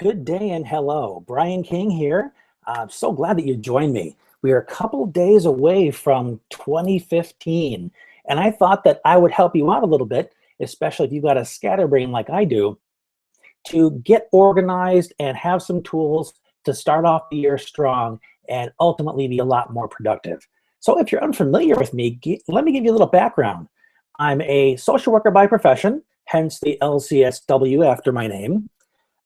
Good day and hello. Brian King here. I'm so glad that you joined me. We are a couple days away from 2015, and I thought that I would help you out a little bit, especially if you've got a scatterbrain like I do, to get organized and have some tools to start off the year strong and ultimately be a lot more productive. So if you're unfamiliar with me, let me give you a little background. I'm a social worker by profession, hence the LCSW after my name.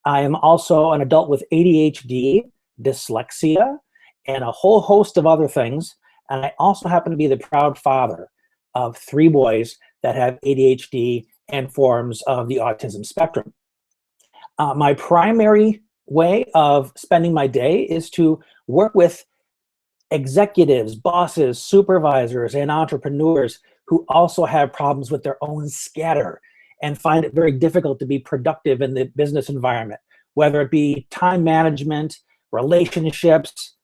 I am also an adult with ADHD, dyslexia, and a whole host of other things. And I also happen to be the proud father of three boys that have ADHD and forms of the autism spectrum. My primary way of spending my day is to work with executives, bosses, supervisors, and entrepreneurs who also have problems with their own scatter and find it very difficult to be productive in the business environment, whether it be time management, relationships,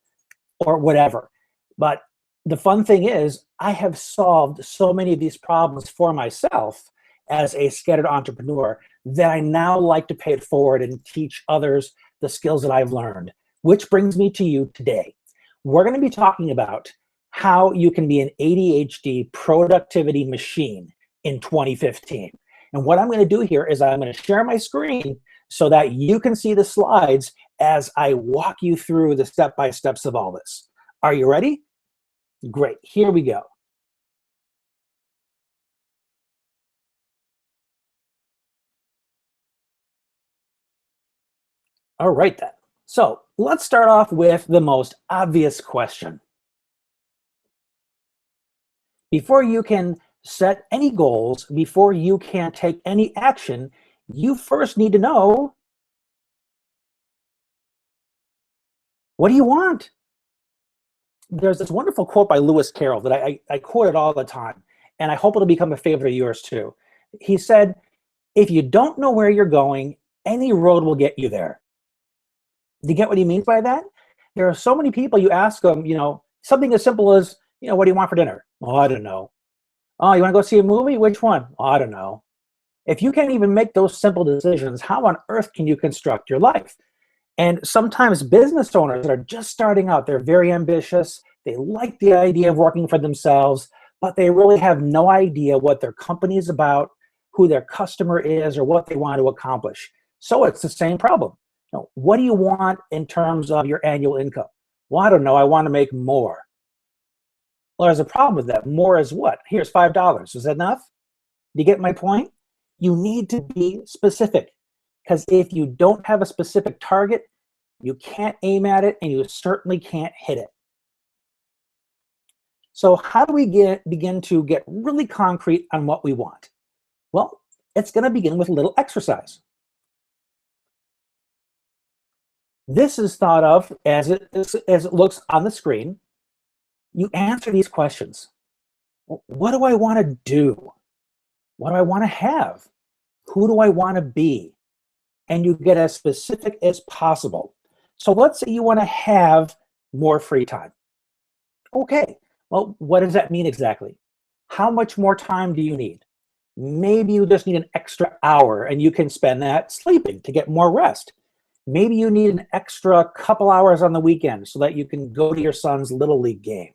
or whatever. But the fun thing is, I have solved so many of these problems for myself as a scattered entrepreneur that I now like to pay it forward and teach others the skills that I've learned, which brings me to you today. We're going to be talking about how you can be an ADHD productivity machine in 2015. And what I'm going to do here is I'm going to share my screen so that you can see the slides as I walk you through the step-by-steps of all this. Are you ready? Great. Here we go. All right then. So let's start off with the most obvious question. Before you can set any goals, before you can take any action, you first need to know, what do you want? There's this wonderful quote by Lewis Carroll that I quote it all the time, and I hope it'll become a favorite of yours too. He said, if you don't know where you're going, any road will get you there. Do you get what he means by that? There are so many people, you ask them, something as simple as, what do you want for dinner? Oh, I don't know. Oh, you want to go see a movie? Which one? Oh, I don't know. If you can't even make those simple decisions, how on earth can you construct your life? And sometimes business owners that are just starting out, they're very ambitious. They like the idea of working for themselves, but they really have no idea what their company is about, who their customer is, or what they want to accomplish. So it's the same problem. What do you want in terms of your annual income? Well, I don't know. I want to make more. Well, there's a problem with that. More is what? Here's $5. Is that enough? Do you get my point? You need to be specific, because if you don't have a specific target, you can't aim at it and you certainly can't hit it. So how do we begin to get really concrete on what we want? Well, it's going to begin with a little exercise. This is thought of as it looks on the screen. You answer these questions. What do I want to do? What do I want to have? Who do I want to be? And you get as specific as possible. So let's say you want to have more free time. Okay, well, what does that mean exactly? How much more time do you need? Maybe you just need an extra hour and you can spend that sleeping to get more rest. Maybe you need an extra couple hours on the weekend so that you can go to your son's Little League game.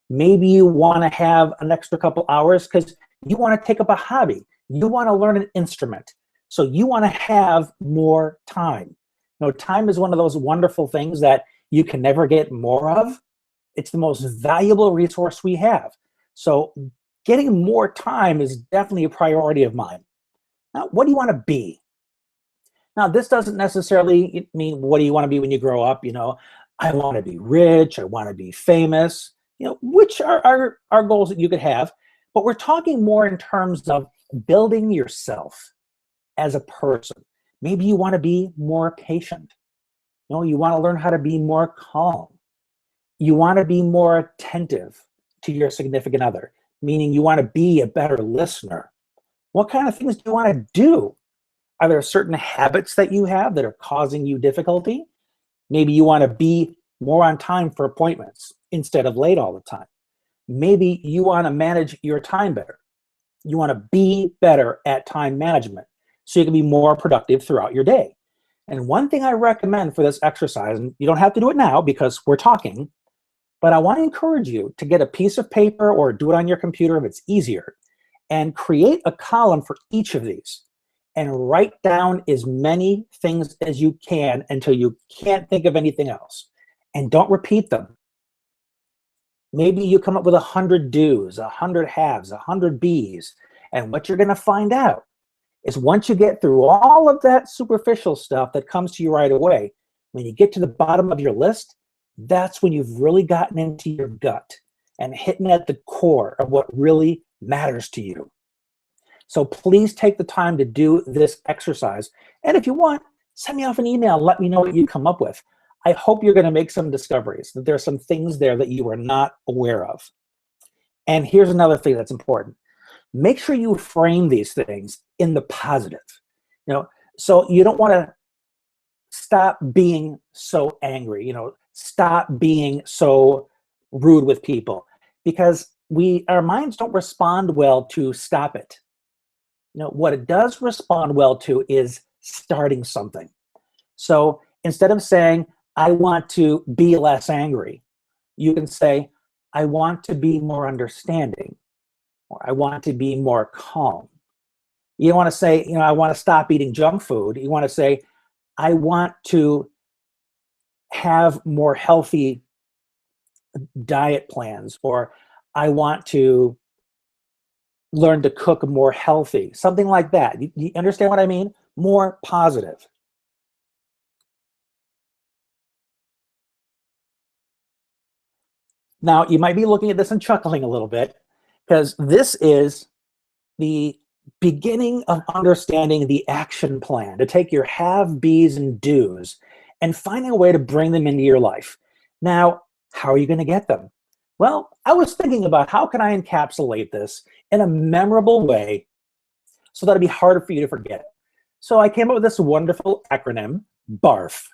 Maybe you want to have an extra couple hours because you want to take up a hobby. You want to learn an instrument. So you want to have more time. Time is one of those wonderful things that you can never get more of. It's the most valuable resource we have. So getting more time is definitely a priority of mine. Now, what do you want to be? Now, this doesn't necessarily mean what do you want to be when you grow up? I want to be rich. I want to be famous. Which are goals that you could have. But we're talking more in terms of building yourself as a person. Maybe you want to be more patient. You want to learn how to be more calm. You want to be more attentive to your significant other, meaning you want to be a better listener. What kind of things do you want to do? Are there certain habits that you have that are causing you difficulty? Maybe you want to be more on time for appointments instead of late all the time. Maybe you want to manage your time better. You want to be better at time management so you can be more productive throughout your day. And one thing I recommend for this exercise, and you don't have to do it now because we're talking, but I want to encourage you to get a piece of paper or do it on your computer if it's easier, and create a column for each of these and write down as many things as you can until you can't think of anything else. And don't repeat them. Maybe you come up with 100 do's, 100 haves, 100 be's, and what you're going to find out is once you get through all of that superficial stuff that comes to you right away, when you get to the bottom of your list, that's when you've really gotten into your gut and hitting at the core of what really matters to you. So please take the time to do this exercise. And if you want, send me off an email, let me know what you come up with. I hope you're going to make some discoveries, that there are some things there that you are not aware of. And here's another thing that's important. Make sure you frame these things in the positive. So you don't want to stop being so angry, stop being so rude with people, because our minds don't respond well to stop it. What it does respond well to is starting something. So instead of saying, I want to be less angry, you can say, I want to be more understanding, or I want to be more calm. You don't want to say, I want to stop eating junk food. You want to say, I want to have more healthy diet plans, or I want to learn to cook more healthy, something like that. You understand what I mean? More positive. Now, you might be looking at this and chuckling a little bit, because this is the beginning of understanding the action plan, to take your have, be's, and do's and finding a way to bring them into your life. Now, how are you going to get them? Well, I was thinking about how can I encapsulate this in a memorable way so that it'd be harder for you to forget. So I came up with this wonderful acronym, BARF.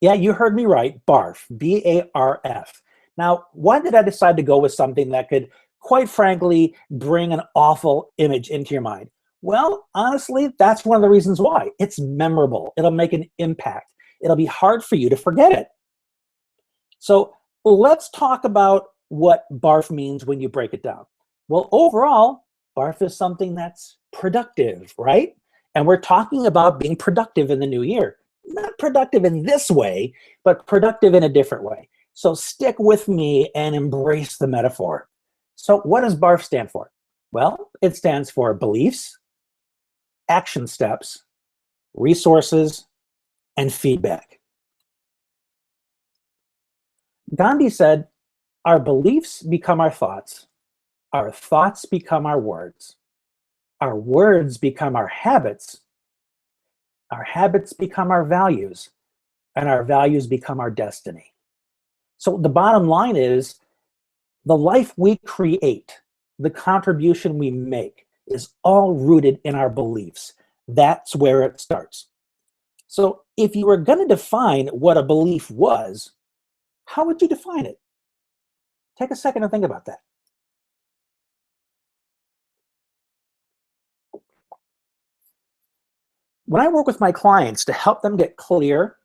Yeah, you heard me right, BARF, B-A-R-F. Now, why did I decide to go with something that could, quite frankly, bring an awful image into your mind? Well, honestly, that's one of the reasons why. It's memorable. It'll make an impact. It'll be hard for you to forget it. So let's talk about what BARF means when you break it down. Well, overall, BARF is something that's productive, right? And we're talking about being productive in the new year. Not productive in this way, but productive in a different way. So stick with me and embrace the metaphor. So what does BARF stand for? Well, it stands for beliefs, action steps, resources, and feedback. Gandhi said, our beliefs become our thoughts become our words become our habits become our values, and our values become our destiny. So the bottom line is, the life we create, the contribution we make, is all rooted in our beliefs. That's where it starts. So if you were going to define what a belief was, how would you define it? Take a second to think about that. When I work with my clients to help them get clear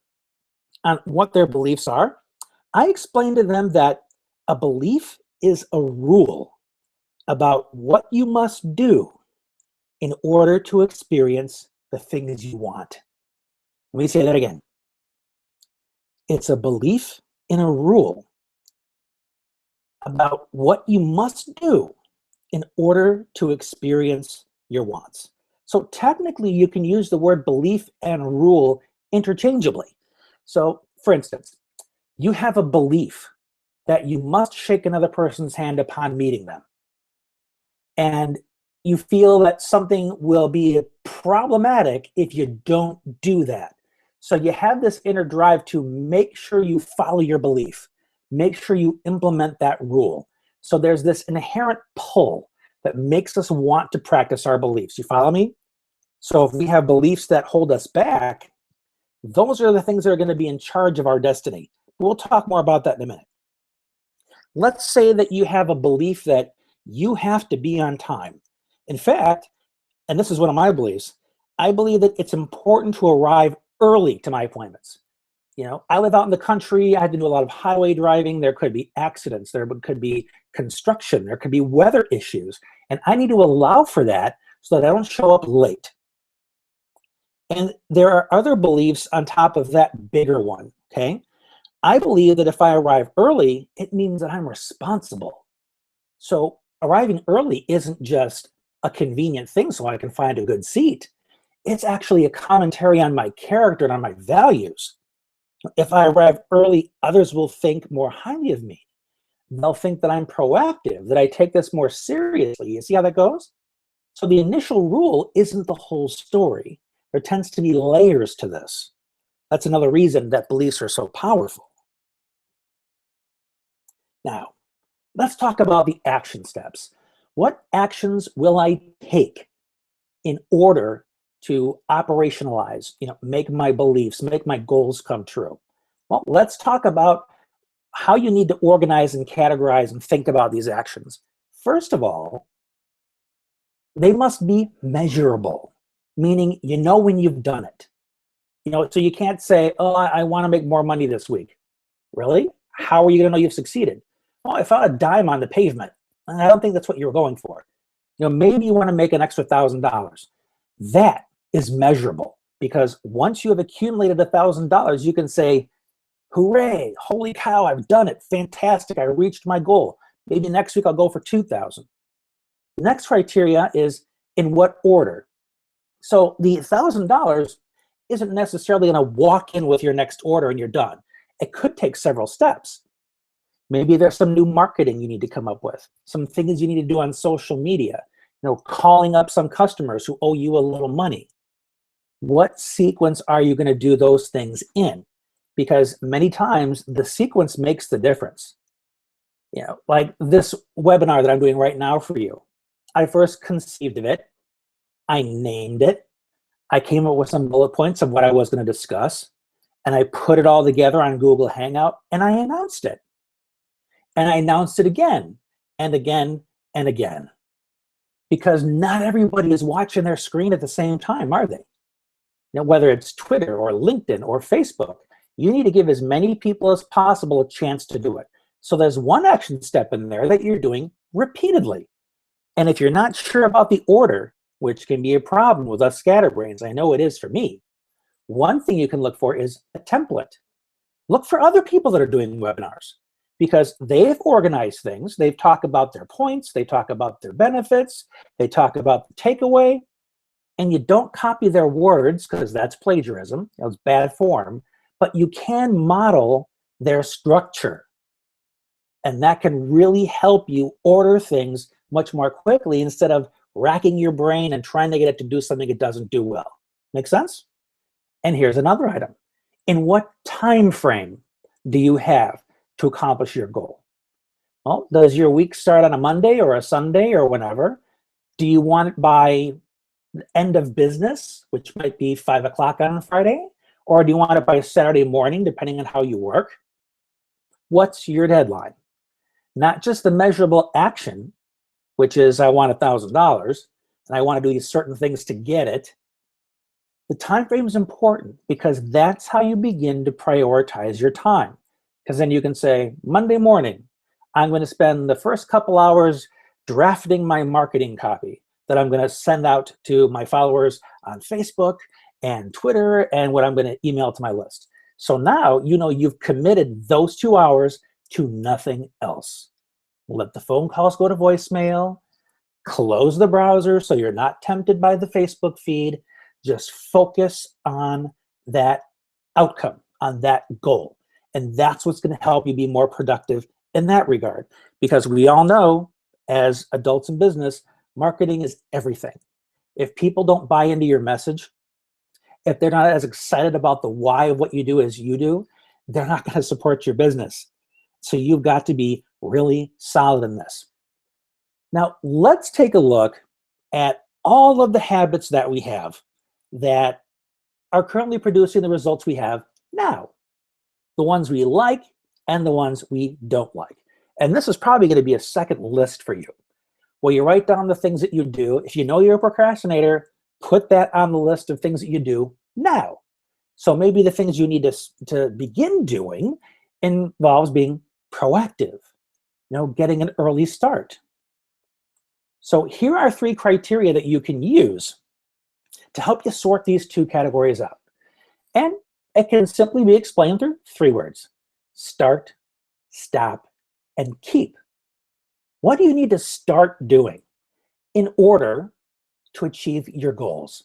on what their beliefs are, I explain to them that a belief is a rule about what you must do in order to experience the things you want. Let me say that again. It's a belief in a rule about what you must do in order to experience your wants. So technically, you can use the word belief and rule interchangeably. So for instance, you have a belief that you must shake another person's hand upon meeting them. And you feel that something will be problematic if you don't do that. So you have this inner drive to make sure you follow your belief, make sure you implement that rule. So there's this inherent pull that makes us want to practice our beliefs. You follow me? So if we have beliefs that hold us back, those are the things that are going to be in charge of our destiny. We'll talk more about that in a minute. Let's say that you have a belief that you have to be on time. In fact, and this is one of my beliefs, I believe that it's important to arrive early to my appointments. I live out in the country. I have to do a lot of highway driving. There could be accidents. There could be construction. There could be weather issues. And I need to allow for that so that I don't show up late. And there are other beliefs on top of that bigger one, okay? I believe that if I arrive early, it means that I'm responsible. So arriving early isn't just a convenient thing so I can find a good seat. It's actually a commentary on my character and on my values. If I arrive early, others will think more highly of me. They'll think that I'm proactive, that I take this more seriously. You see how that goes? So the initial rule isn't the whole story. There tends to be layers to this. That's another reason that beliefs are so powerful. Now, let's talk about the action steps. What actions will I take in order to operationalize, make my beliefs, make my goals come true? Well, let's talk about how you need to organize and categorize and think about these actions. First of all, they must be measurable, meaning when you've done it. So you can't say, oh, I want to make more money this week. Really? How are you going to know you've succeeded? Well, I found a dime on the pavement. I don't think that's what you were going for. Maybe you want to make an extra $1,000. That is measurable, because once you have accumulated $1,000, you can say, hooray, holy cow, I've done it. Fantastic, I reached my goal. Maybe next week I'll go for 2,000. The next criteria is in what order. So the $1,000 isn't necessarily going to walk in with your next order and you're done. It could take several steps. Maybe there's some new marketing you need to come up with, some things you need to do on social media, calling up some customers who owe you a little money. What sequence are you going to do those things in? Because many times the sequence makes the difference. Like this webinar that I'm doing right now for you. I first conceived of it. I named it. I came up with some bullet points of what I was going to discuss, and I put it all together on Google Hangout, and I announced it. And I announced it again and again and again, because not everybody is watching their screen at the same time, are they? Whether it's Twitter or LinkedIn or Facebook, you need to give as many people as possible a chance to do it. So there's one action step in there that you're doing repeatedly. And if you're not sure about the order, which can be a problem with us scatterbrains, I know it is for me, one thing you can look for is a template. Look for other people that are doing webinars, because they've organized things. They've talked about their points. They talk about their benefits. They talk about the takeaway. And you don't copy their words, because that's plagiarism. That's bad form. But you can model their structure. And that can really help you order things much more quickly instead of racking your brain and trying to get it to do something it doesn't do well. Make sense? And here's another item. In what time frame do you have to accomplish your goal? Well, does your week start on a Monday or a Sunday or whenever? Do you want it by the end of business, which might be 5 o'clock on Friday? Or do you want it by Saturday morning, depending on how you work? What's your deadline? Not just the measurable action, which is I want $1,000 and I want to do these certain things to get it. The time frame is important, because that's how you begin to prioritize your time. Because then you can say, Monday morning, I'm going to spend the first couple hours drafting my marketing copy that I'm going to send out to my followers on Facebook and Twitter, and what I'm going to email to my list. So now you've committed those 2 hours to nothing else. Let the phone calls go to voicemail. Close the browser so you're not tempted by the Facebook feed. Just focus on that outcome, on that goal. And that's what's going to help you be more productive in that regard. Because we all know, as adults in business, marketing is everything. If people don't buy into your message, if they're not as excited about the why of what you do as you do, they're not going to support your business. So you've got to be really solid in this. Now, let's take a look at all of the habits that we have that are currently producing the results we have now. The ones we like and the ones we don't like. And this is probably going to be a second list for you, where you write down the things that you do. If you know you're a procrastinator, put that on the list of things that you do now. So maybe the things you need to begin doing involves being proactive, getting an early start. So here are 3 criteria that you can use to help you sort these 2 categories out. And it can simply be explained through 3 words: start, stop, and keep. What do you need to start doing in order to achieve your goals?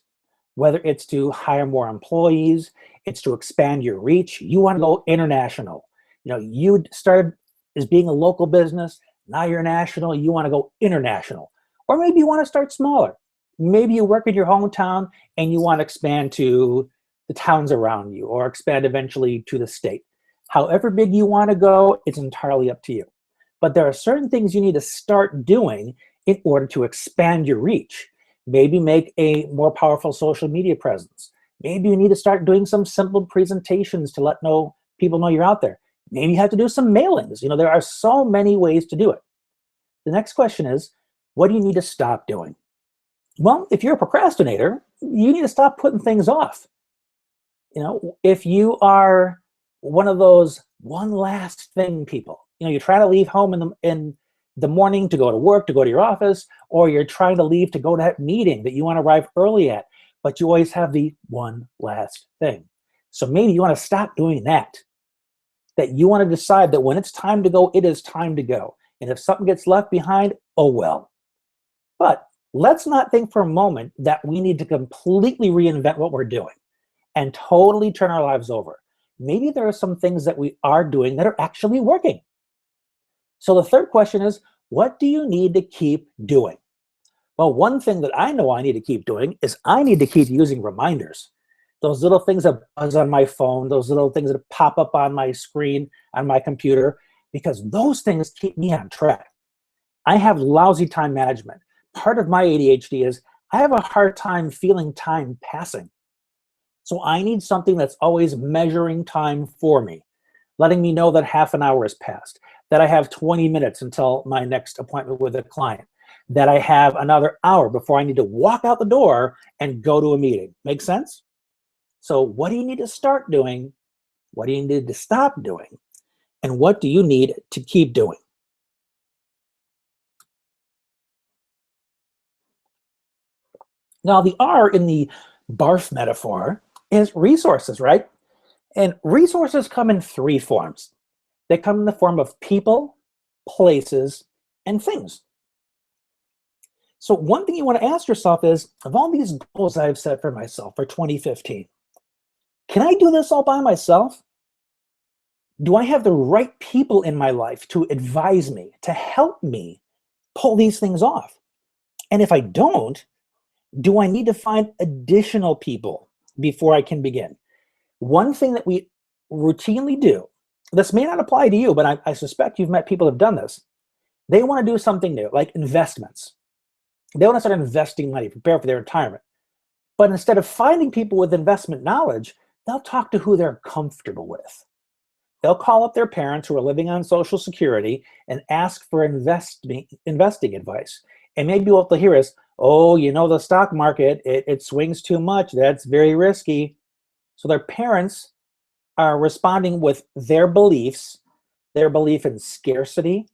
Whether it's to hire more employees, it's to expand your reach, you want to go international. You started as being a local business, now you're national, you want to go international. Or maybe you want to start smaller. Maybe you work in your hometown and you want to expand to the towns around you or expand eventually to the state. However big you want to go, it's entirely up to you. But there are certain things you need to start doing in order to expand your reach. Maybe make a more powerful social media presence. Maybe you need to start doing some simple presentations to let people know you're out there. Maybe you have to do some mailings. There are so many ways to do it. The next question is, what do you need to stop doing? Well, if you're a procrastinator, you need to stop putting things off. If you are one of those one last thing people, you try to leave home in the morning to go to work, to go to your office, or you're trying to leave to go to that meeting that you want to arrive early at, but you always have the one last thing. So maybe you want to stop doing that you want to decide that when it's time to go, it is time to go. And if something gets left behind, oh well. But let's not think for a moment that we need to completely reinvent what we're doing and totally turn our lives over. Maybe there are some things that we are doing that are actually working. So the third question is, what do you need to keep doing? Well, one thing that I know I need to keep doing is I need to keep using reminders. Those little things that buzz on my phone, those little things that pop up on my screen, on my computer, because those things keep me on track. I have lousy time management. Part of my ADHD is I have a hard time feeling time passing. So I need something that's always measuring time for me, letting me know that half an hour has passed, that I have 20 minutes until my next appointment with a client, that I have another hour before I need to walk out the door and go to a meeting. Make sense? So what do you need to start doing? What do you need to stop doing? And what do you need to keep doing? Now, the R in the barf metaphor is resources, right? And resources come in 3 forms. They come in the form of people, places, and things. So one thing you want to ask yourself is, of all these goals I've set for myself for 2015, can I do this all by myself? Do I have the right people in my life to advise me, to help me pull these things off? And if I don't, do I need to find additional people before I can begin? One thing that we routinely do, this may not apply to you, but I suspect you've met people who have done this. They want to do something new, like investments. They want to start investing money, prepare for their retirement. But instead of finding people with investment knowledge, they'll talk to who they're comfortable with. They'll call up their parents who are living on Social Security and ask for investing advice. And maybe what they'll hear is, oh, the stock market, it swings too much. That's very risky. So their parents are responding with their beliefs, their belief in scarcity,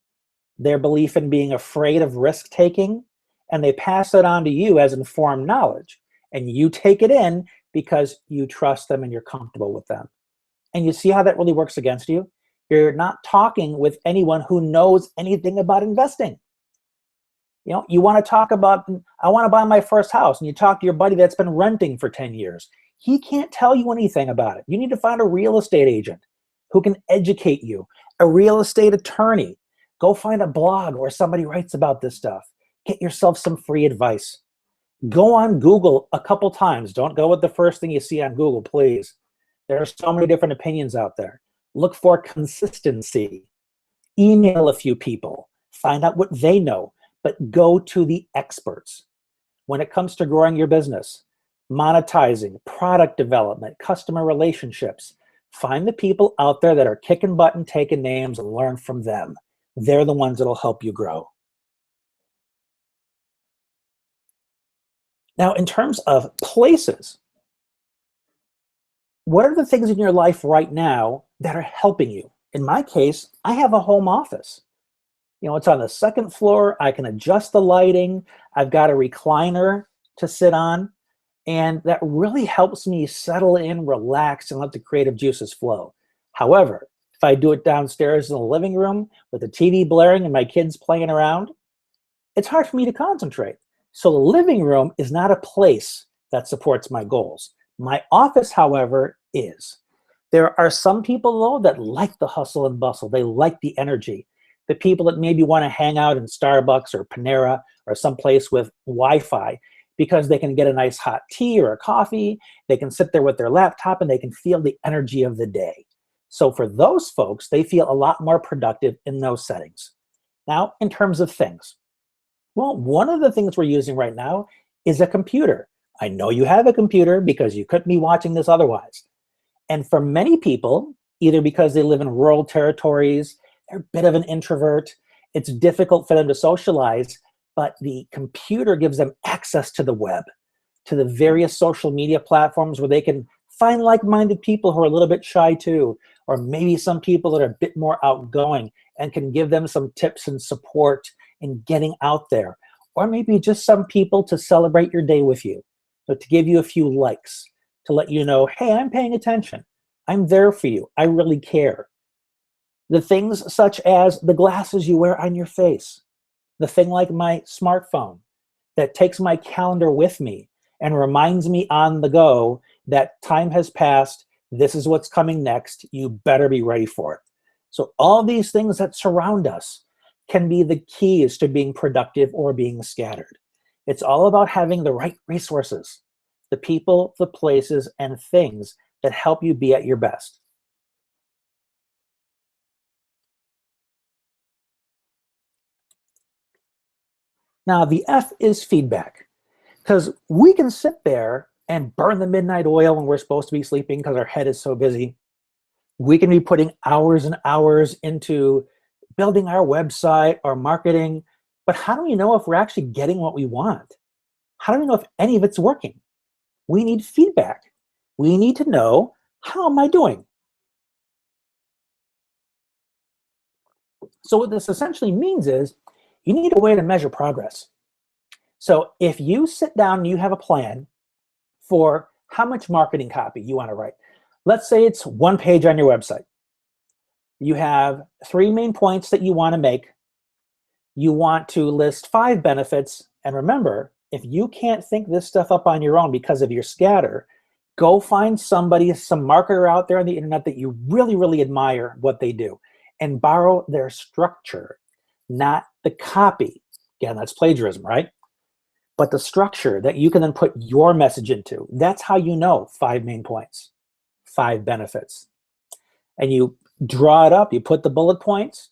their belief in being afraid of risk taking, and they pass it on to you as informed knowledge. And you take it in because you trust them and you're comfortable with them. And you see how that really works against you? You're not talking with anyone who knows anything about investing. You want to talk about, I want to buy my first house, and you talk to your buddy that's been renting for 10 years. He can't tell you anything about it. You need to find a real estate agent who can educate you, a real estate attorney. Go find a blog where somebody writes about this stuff. Get yourself some free advice. Go on Google a couple times. Don't go with the first thing you see on Google, please. There are so many different opinions out there. Look for consistency. Email a few people. Find out what they know, but go to the experts. When it comes to growing your business, monetizing, product development, customer relationships, find the people out there that are kicking butt and taking names and learn from them. They're the ones that'll help you grow. Now, in terms of places, what are the things in your life right now that are helping you? In my case, I have a home office. It's on the second floor. I can adjust the lighting. I've got a recliner to sit on. And that really helps me settle in, relax, and let the creative juices flow. However, if I do it downstairs in the living room with the TV blaring and my kids playing around, it's hard for me to concentrate. So the living room is not a place that supports my goals. My office, however, is. There are some people, though, that like the hustle and bustle. They like the energy. The people that maybe want to hang out in Starbucks or Panera or someplace with Wi-Fi because they can get a nice hot tea or a coffee, they can sit there with their laptop and they can feel the energy of the day. So for those folks, they feel a lot more productive in those settings. Now, in terms of things, well, one of the things we're using right now is a computer. I know you have a computer because you couldn't be watching this otherwise. And for many people, either because they live in rural territories, they're a bit of an introvert, it's difficult for them to socialize, but the computer gives them access to the web, to the various social media platforms where they can find like-minded people who are a little bit shy too, or maybe some people that are a bit more outgoing and can give them some tips and support in getting out there, or maybe just some people to celebrate your day with you, so to give you a few likes, to let you know, hey, I'm paying attention. I'm there for you. I really care. The things such as the glasses you wear on your face, the thing like my smartphone that takes my calendar with me and reminds me on the go that time has passed, this is what's coming next, you better be ready for it. So all these things that surround us can be the keys to being productive or being scattered. It's all about having the right resources, the people, the places, and things that help you be at your best. Now, the F is feedback, because we can sit there and burn the midnight oil when we're supposed to be sleeping because our head is so busy. We can be putting hours and hours into building our website or marketing, but how do we know if we're actually getting what we want? How do we know if any of it's working? We need feedback. We need to know, how am I doing? So what this essentially means is you need a way to measure progress. So if you sit down and you have a plan for how much marketing copy you want to write, let's say it's one page on your website. You have 3 main points that you want to make. You want to list 5 benefits. And remember, if you can't think this stuff up on your own because of your scatter, go find somebody, some marketer out there on the internet that you really, really admire what they do, and borrow their structure, not the copy. Again, that's plagiarism, right? But the structure that you can then put your message into. That's how you know 5 main points, 5 benefits. And you draw it up, you put the bullet points,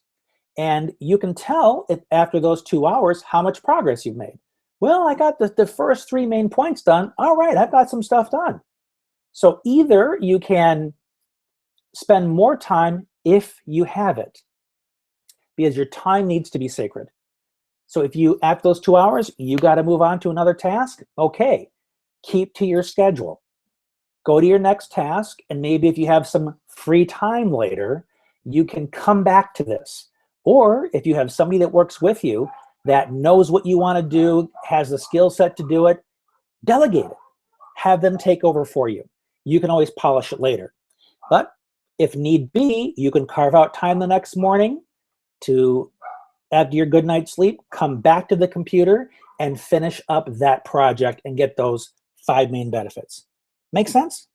and you can tell if after those 2 hours how much progress you've made. Well, I got the first 3 main points done. All right, I've got some stuff done. So either you can spend more time if you have it, because your time needs to be sacred. So if you, after those 2 hours, you got to move on to another task, okay, keep to your schedule. Go to your next task, and maybe if you have some free time later, you can come back to this. Or if you have somebody that works with you that knows what you want to do, has the skill set to do it, delegate it. Have them take over for you. You can always polish it later. But if need be, you can carve out time the next morning to, after your good night's sleep, come back to the computer and finish up that project and get those 5 main benefits. Make sense?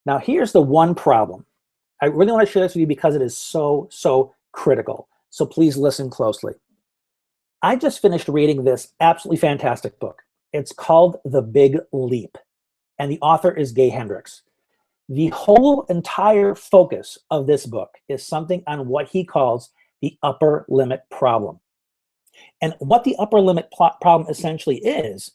Now, here's the one problem. I really want to share this with you because it is so, so critical. So please listen closely. I just finished reading this absolutely fantastic book. It's called The Big Leap, and the author is Gay Hendricks. The whole entire focus of this book is something on what he calls the upper limit problem. And what the upper limit problem essentially is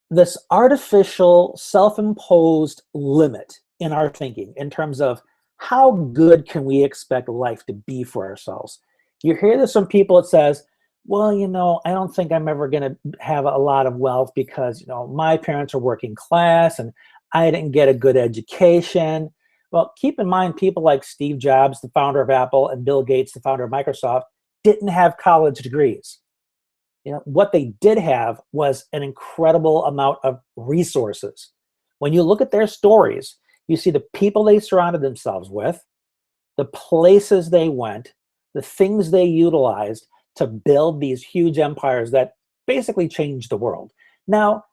this artificial, self-imposed limit in our thinking in terms of how good can we expect life to be for ourselves. You hear this from people that says, Well, I don't think I'm ever going to have a lot of wealth because, my parents are working class and I didn't get a good education. Well, keep in mind, people like Steve Jobs, the founder of Apple, and Bill Gates, the founder of Microsoft, didn't have college degrees. What they did have was an incredible amount of resources. When you look at their stories, you see the people they surrounded themselves with, the places they went, the things they utilized to build these huge empires that basically changed the world. Now,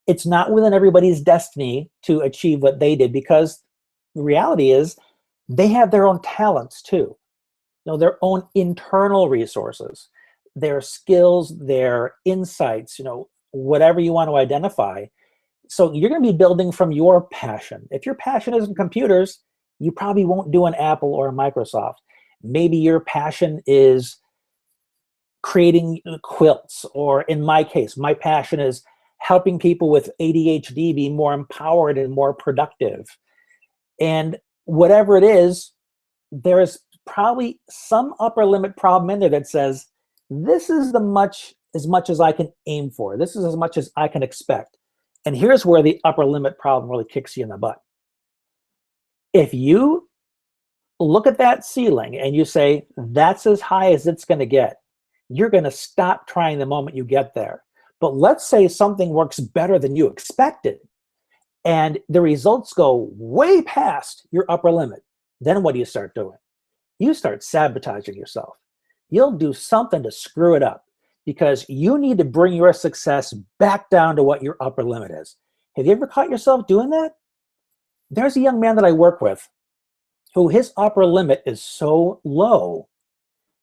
it's not within everybody's destiny to achieve what they did, because the reality is they have their own talents too, their own internal resources, their skills, their insights, whatever you want to identify. So you're going to be building from your passion. If your passion is in computers, you probably won't do an Apple or a Microsoft. Maybe your passion is creating quilts, or in my case, my passion is helping people with ADHD be more empowered and more productive. And whatever it is, there is probably some upper limit problem in there that says, this is as much as I can aim for. This is as much as I can expect. And here's where the upper limit problem really kicks you in the butt. If you look at that ceiling and you say, that's as high as it's going to get, you're going to stop trying the moment you get there. But let's say something works better than you expected, and the results go way past your upper limit. Then what do you start doing? You start sabotaging yourself. You'll do something to screw it up, because you need to bring your success back down to what your upper limit is. Have you ever caught yourself doing that? There's a young man that I work with who his upper limit is so low,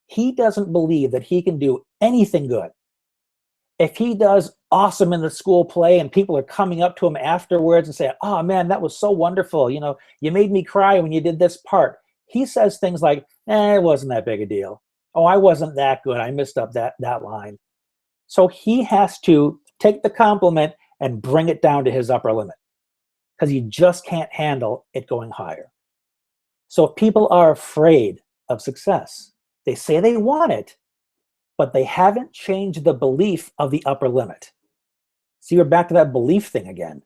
he doesn't believe that he can do anything good. If he does awesome in the school play and people are coming up to him afterwards and say, oh man, that was so wonderful. You made me cry when you did this part. He says things like, it wasn't that big a deal. Oh, I wasn't that good. I missed up that line. So he has to take the compliment and bring it down to his upper limit, because he just can't handle it going higher. So if people are afraid of success, they say they want it, but they haven't changed the belief of the upper limit. See, we're back to that belief thing again.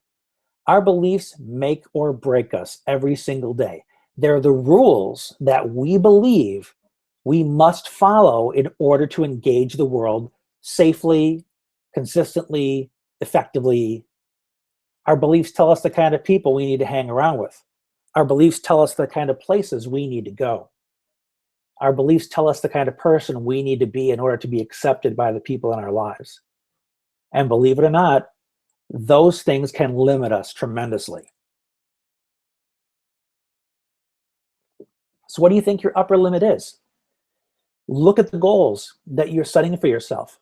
Our beliefs make or break us every single day. They're the rules that we believe we must follow in order to engage the world safely, consistently, effectively. Our beliefs tell us the kind of people we need to hang around with. Our beliefs tell us the kind of places we need to go. Our beliefs tell us the kind of person we need to be in order to be accepted by the people in our lives. And believe it or not, those things can limit us tremendously. So what do you think your upper limit is? Look at the goals that you're setting for yourself,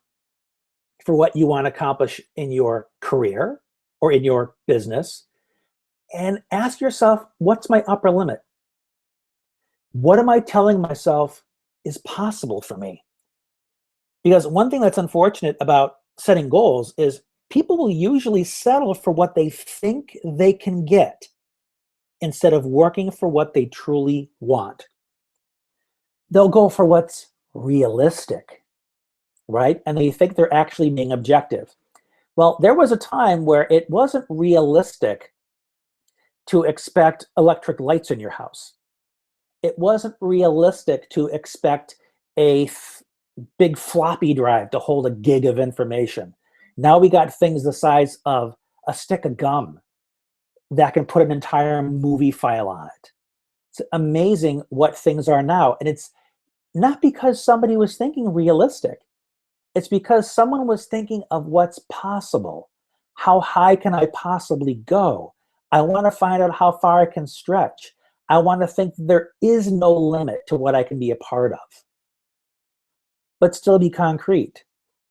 for what you want to accomplish in your career or in your business, and ask yourself, what's my upper limit? What am I telling myself is possible for me? Because one thing that's unfortunate about setting goals is people will usually settle for what they think they can get instead of working for what they truly want. They'll go for what's realistic, right? And they think they're actually being objective. Well, there was a time where it wasn't realistic to expect electric lights in your house. It wasn't realistic to expect a big floppy drive to hold a gig of information. Now we got things the size of a stick of gum that can put an entire movie file on it. It's amazing what things are now. And it's not because somebody was thinking realistic. It's because someone was thinking of what's possible. How high can I possibly go? I want to find out how far I can stretch. I want to think there is no limit to what I can be a part of, but still be concrete.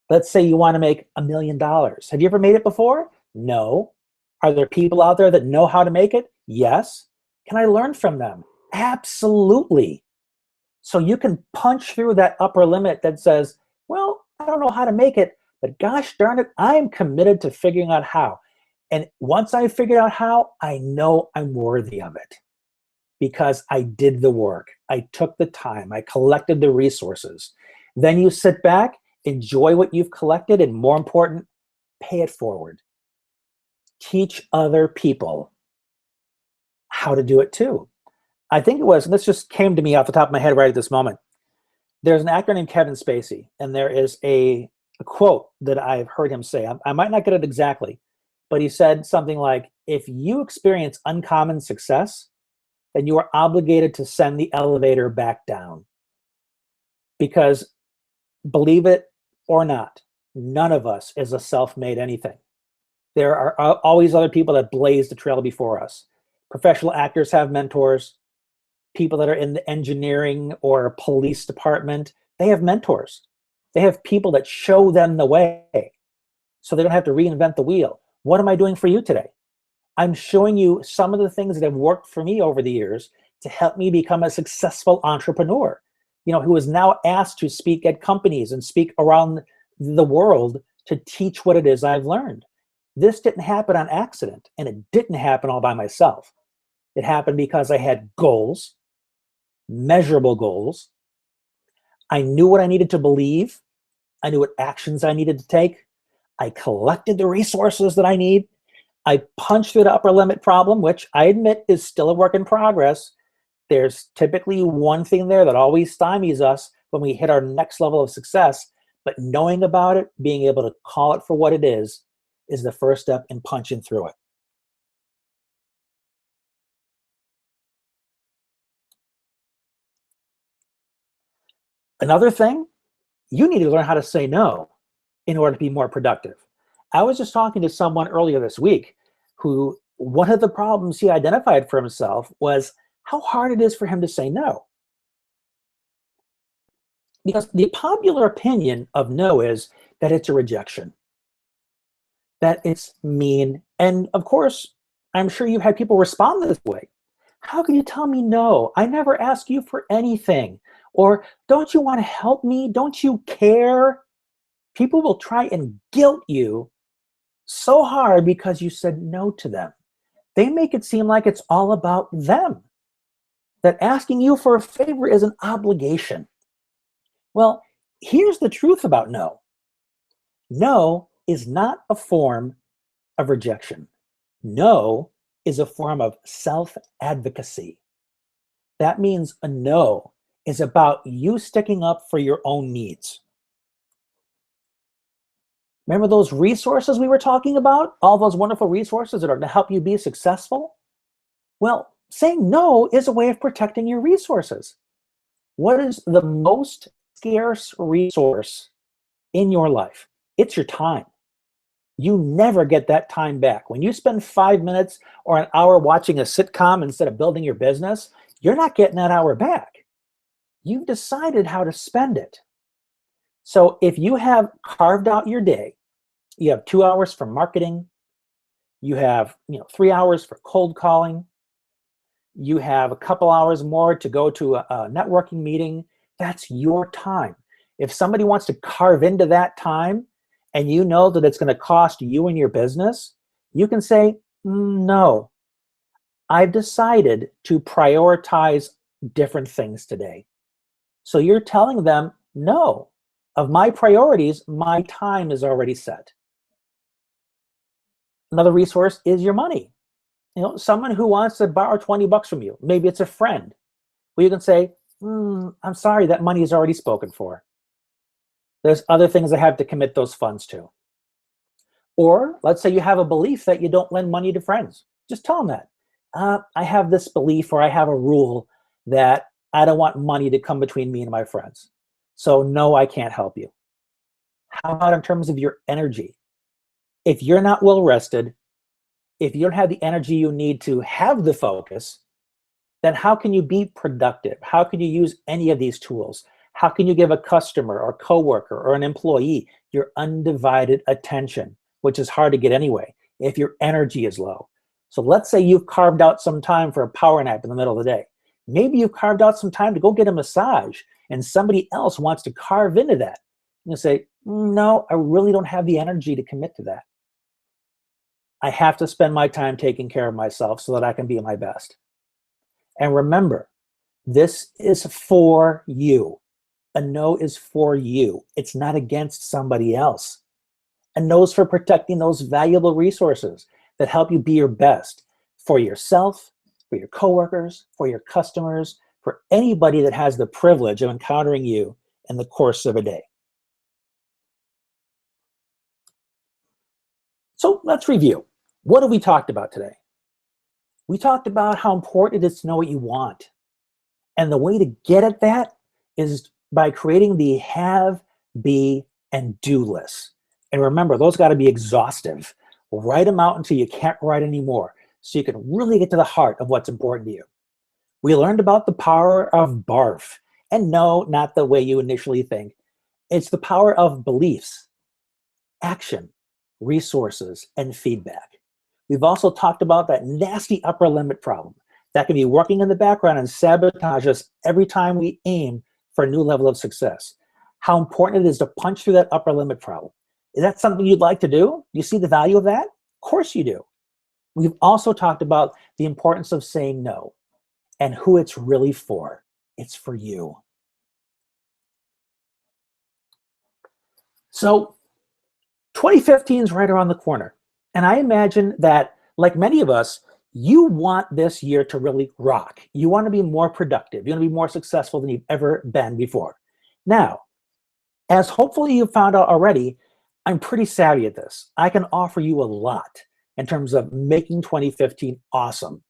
Let's say you want to make $1 million. Have you ever made it before? No. Are there people out there that know how to make it? Yes. Can I learn from them? Absolutely. So you can punch through that upper limit that says, well, I don't know how to make it, but gosh darn it, I'm committed to figuring out how. And once I figured out how, I know I'm worthy of it because I did the work. I took the time. I collected the resources. Then you sit back Enjoy what you've collected, and more important, pay it forward. Teach other people how to do it too. I think it was, and this just came to me off the top of my head right at this moment. There's an actor named Kevin Spacey, and there is a quote that I've heard him say. I might not get it exactly, but he said something like, if you experience uncommon success, then you are obligated to send the elevator back down. Because believe it or not, none of us is a self-made anything. There are always other people that blaze the trail before us. Professional actors have mentors. People that are in the engineering or police department, they have mentors. They have people that show them the way, so they don't have to reinvent the wheel. What am I doing for you today? I'm showing you some of the things that have worked for me over the years to help me become a successful entrepreneur, who is now asked to speak at companies and speak around the world to teach what it is I've learned. This didn't happen on accident, and it didn't happen all by myself. It happened because I had goals, measurable goals. I knew what I needed to believe. I knew what actions I needed to take. I collected the resources that I need. I punched through the upper limit problem, which I admit is still a work in progress. There's typically one thing there that always stymies us when we hit our next level of success, but knowing about it, being able to call it for what it is the first step in punching through it. Another thing, you need to learn how to say no in order to be more productive. I was just talking to someone earlier this week who, one of the problems he identified for himself was how hard it is for him to say no. Because the popular opinion of no is that it's a rejection, that it's mean. And of course, I'm sure you've had people respond this way. How can you tell me no? I never ask you for anything. Or don't you want to help me? Don't you care? People will try and guilt you so hard because you said no to them. They make it seem like it's all about them, that asking you for a favor is an obligation. Well, here's the truth about no. No is not a form of rejection. No is a form of self-advocacy. That means a no is about you sticking up for your own needs. Remember those resources we were talking about? All those wonderful resources that are going to help you be successful? Well, saying no is a way of protecting your resources. What is the most scarce resource in your life? It's your time. You never get that time back. When you spend 5 minutes or an hour watching a sitcom instead of building your business, you're not getting that hour back. You've decided how to spend it. So if you have carved out your day, you have 2 hours for marketing, you have 3 hours for cold calling, you have a couple hours more to go to a networking meeting, that's your time. If somebody wants to carve into that time and you know that it's going to cost you and your business, you can say, no, I've decided to prioritize different things today. So you're telling them, no, of my priorities, my time is already set. Another resource is your money. Someone who wants to borrow 20 bucks from you, maybe it's a friend. Well, you can say, I'm sorry, that money is already spoken for. There's other things I have to commit those funds to. Or let's say you have a belief that you don't lend money to friends. Just tell them that. I have this belief, or I have a rule that I don't want money to come between me and my friends. So no, I can't help you. How about in terms of your energy? If you're not well rested, if you don't have the energy you need to have the focus, then how can you be productive? How can you use any of these tools? How can you give a customer or coworker or an employee your undivided attention, which is hard to get anyway, if your energy is low? So let's say you've carved out some time for a power nap in the middle of the day. Maybe you've carved out some time to go get a massage and somebody else wants to carve into that. You say, no, I really don't have the energy to commit to that. I have to spend my time taking care of myself so that I can be my best. And remember, this is for you. A no is for you. It's not against somebody else. A no is for protecting those valuable resources that help you be your best for yourself, for your coworkers, for your customers, for anybody that has the privilege of encountering you in the course of a day. So let's review. What have we talked about today? We talked about how important it is to know what you want. And the way to get at that is by creating the have, be, and do lists. And remember, those got to be exhaustive. Write them out until you can't write anymore, so you can really get to the heart of what's important to you. We learned about the power of BARF. And no, not the way you initially think. It's the power of beliefs, action, resources, and feedback. We've also talked about that nasty upper limit problem that can be working in the background and sabotage us every time we aim for a new level of success. How important it is to punch through that upper limit problem. Is that something you'd like to do? Do you see the value of that? Of course you do. We've also talked about the importance of saying no and who it's really for. It's for you. So 2015 is right around the corner. And I imagine that, like many of us, you want this year to really rock. You want to be more productive. You want to be more successful than you've ever been before. Now, as hopefully you've found out already, I'm pretty savvy at this. I can offer you a lot in terms of making 2015 awesome.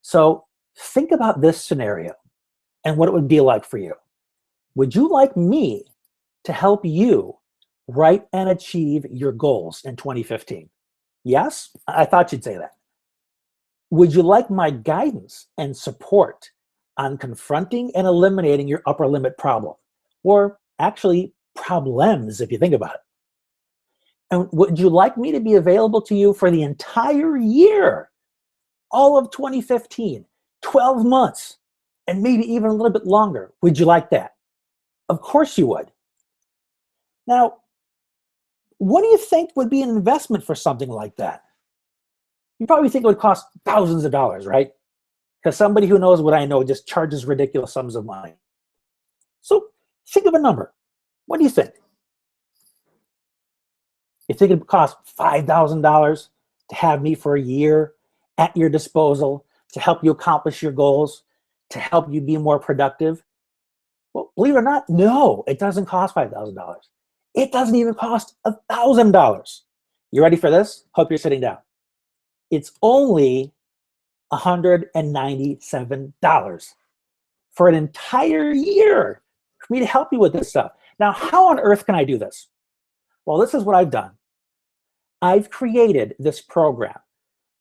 So think about this scenario and what it would be like for you. Would you like me to help you write and achieve your goals in 2015? Yes? I thought you'd say that. Would you like my guidance and support on confronting and eliminating your upper limit problem? Or actually, problems, if you think about it. And would you like me to be available to you for the entire year, all of 2015, 12 months, and maybe even a little bit longer? Would you like that? Of course you would. Now, what do you think would be an investment for something like that? You probably think it would cost thousands of dollars, right? Because somebody who knows what I know just charges ridiculous sums of money. So think of a number. What do you think? You think it would cost $5,000 to have me for a year at your disposal to help you accomplish your goals, to help you be more productive? Well, believe it or not, no, it doesn't cost $5,000. It doesn't even cost $1,000. You ready for this? Hope you're sitting down. It's only $197 for an entire year for me to help you with this stuff. Now, how on earth can I do this? Well, this is what I've done. I've created this program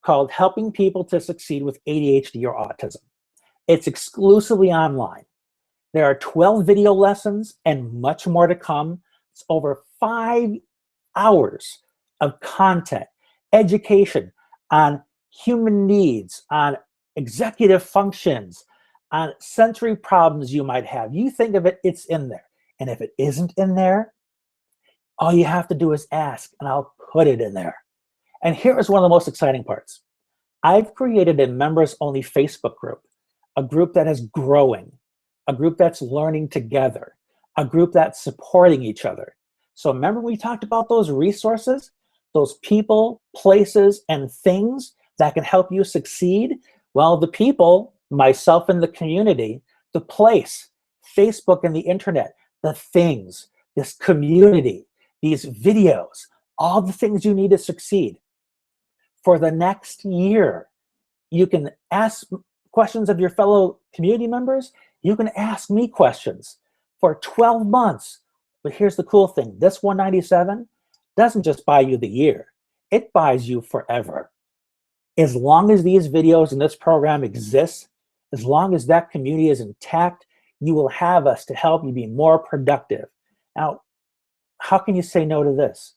called Helping People to Succeed with ADHD or Autism. It's exclusively online. There are 12 video lessons and much more to come. It's over 5 hours of content, education on human needs, on executive functions, on sensory problems you might have. You think of it, it's in there. And if it isn't in there, all you have to do is ask, and I'll put it in there. And here is one of the most exciting parts. I've created a members-only Facebook group, a group that is growing, a group that's learning together, a group that's supporting each other. So remember we talked about those resources, those people, places, and things that can help you succeed? Well, the people, myself and the community, the place, Facebook and the internet, the things, this community, these videos, all the things you need to succeed. For the next year, you can ask questions of your fellow community members. You can ask me questions for 12 months. But here's the cool thing. This 197 doesn't just buy you the year. It buys you forever. As long as these videos and this program exists, as long as that community is intact, you will have us to help you be more productive. Now, how can you say no to this?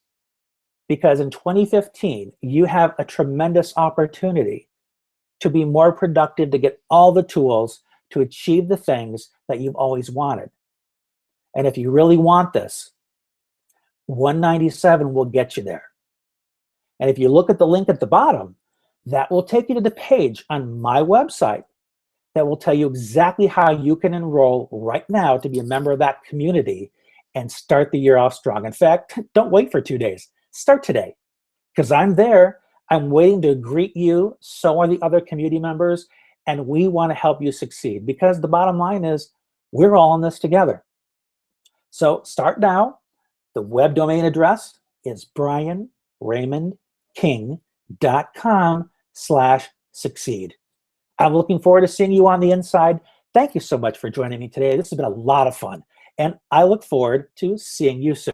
Because in 2015, you have a tremendous opportunity to be more productive, to get all the tools to achieve the things that you've always wanted. And if you really want this, 197 will get you there. And if you look at the link at the bottom, that will take you to the page on my website that will tell you exactly how you can enroll right now to be a member of that community and start the year off strong. In fact, don't wait for 2 days. Start today, because I'm there. I'm waiting to greet you. So are the other community members. And we want to help you succeed, because the bottom line is we're all in this together. So start now. The web domain address is brianraymondking.com/succeed. I'm looking forward to seeing you on the inside. Thank you so much for joining me today. This has been a lot of fun, and I look forward to seeing you soon.